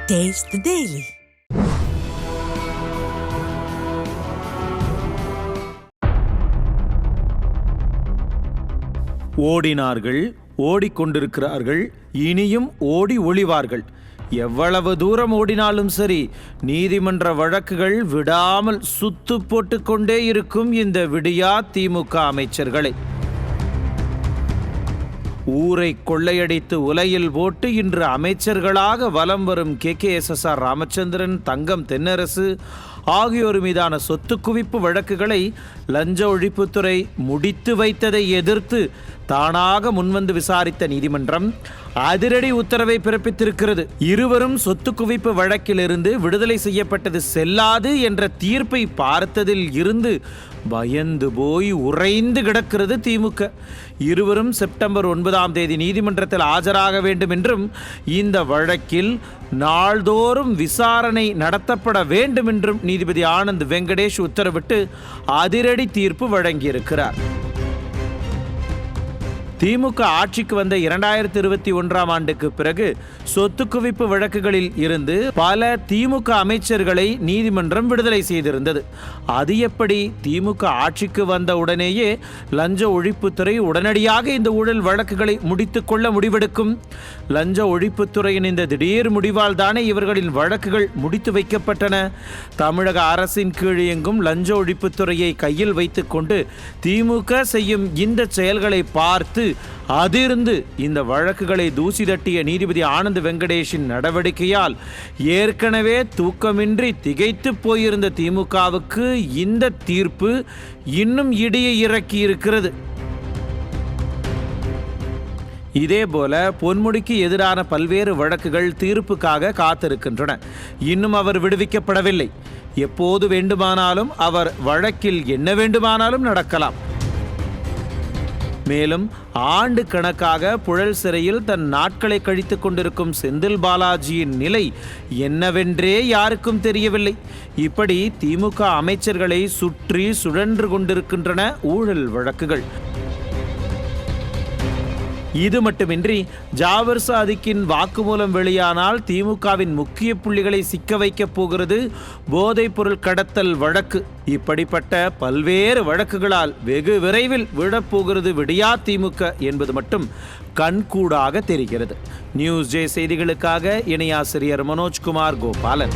Taste the Daily. ஓடினார்கள், ஓடிக்கொண்டிருக்கிறார்கள், இனியும் ஓடி ஒளிவார்கள். எவ்வளவு தூரம் ஓடினாலும் சரி, நீதிமன்ற வழக்குகள் விடாமல் சுத்து போட்டுக்கொண்டே இருக்கும் இந்த விடியா திமுக அமைச்சர்களை. ஊரை கொள்ளையடித்து உலையில் போட்டு இன்று அமைச்சர்களாக வலம் வரும் KKSSR ராமச்சந்திரன், தங்கம் தென்னரசு ஆகியோர் மீதான சொத்து குவிப்பு வழக்குகளை லஞ்ச ஒழிப்புத்துறை முடித்து வைத்ததை எதிர்த்து தானாக முன்வந்து விசாரித்த நீதிமன்றம் அதிரடி உத்தரவை பிறப்பித்திருக்கிறது. இருவரும் சொத்து குவிப்பு வழக்கிலிருந்து விடுதலை செய்யப்பட்டது செல்லாது என்ற தீர்ப்பை பார்த்ததில் இருந்து பயந்து போய் உறைந்து கிடக்கிறது திமுக. இருவரும் செப்டம்பர் 9 நீதிமன்றத்தில் ஆஜராக வேண்டும் என்றும் இந்த வழக்கில் நாள்தோறும் விசாரணை நடத்தப்பட வேண்டும் என்றும் நீதிபதி ஆனந்த் வெங்கடேஷ் உத்தரவிட்டு அதிரடி தீர்ப்பு வழங்கியிருக்கிறார். திமுக ஆட்சிக்கு வந்த 2021 ஆண்டுக்கு பிறகு சொத்து குவிப்பு வழக்குகளில் இருந்து பல திமுக அமைச்சர்களை நீதிமன்றம் விடுதலை செய்திருந்தது. அது எப்படி திமுக ஆட்சிக்கு வந்த உடனேயே லஞ்ச ஒழிப்புத்துறை உடனடியாக இந்த ஊழல் வழக்குகளை முடித்துக் கொள்ள முடிவெடுக்கும்? லஞ்ச ஒழிப்புத்துறையின் இந்த திடீர் முடிவால் தானே இவர்களின் வழக்குகள் முடித்து வைக்கப்பட்டன. தமிழக அரசின் கீழ் இயங்கும் லஞ்ச ஒழிப்புத்துறையை கையில் வைத்துக் கொண்டு திமுக செய்யும் இந்த செயல்களை பார்த்து அதிர்ந்து இந்த வழக்குகளை தூசி தட்டிய நீதிபதி ஆனந்த் வெங்கடேஷின் நடவடிக்கையால் ஏற்கனவே தூக்கமின்றி திகைத்து போயிருந்த திமுகவுக்கு இந்த தீர்ப்பு இன்னும் இடியை இறக்கி இருக்கிறது. இதேபோல பொன்முடிக்கு எதிரான பல்வேறு வழக்குகள் தீர்ப்புக்காக காத்திருக்கின்றன. இன்னும் அவர் விடுவிக்கப்படவில்லை. எப்போது வேண்டுமானாலும் அவர் வழக்கில் என்ன வேண்டுமானாலும் நடக்கலாம். மேலும் ஆண்டு கணக்காக புழல் சிறையில் தன் நாட்களை கழித்துக் கொண்டிருக்கும் செந்தில் பாலாஜியின் நிலை என்னவென்றே யாருக்கும் தெரியவில்லை. இப்படி திமுக அமைச்சர்களை சுற்றி சுழன்று கொண்டிருக்கின்றன ஊழல் வழக்குகள். இது மட்டுமின்றி ஜாபர் சாதிக்கின் வாக்குமூலம் வெளியானால் திமுகவின் முக்கிய புள்ளிகளை சிக்க வைக்கப் போகிறது போதைப் பொருள் கடத்தல் வழக்கு. இப்படிப்பட்ட பல்வேறு வழக்குகளால் வெகு விரைவில் விழப்போகிறது விடியா திமுக என்பது மட்டும் கண்கூடாக தெரிகிறது. நியூஸ் ஜே செய்திகளுக்காக இணையாசிரியர் மனோஜ்குமார் கோபாலன்.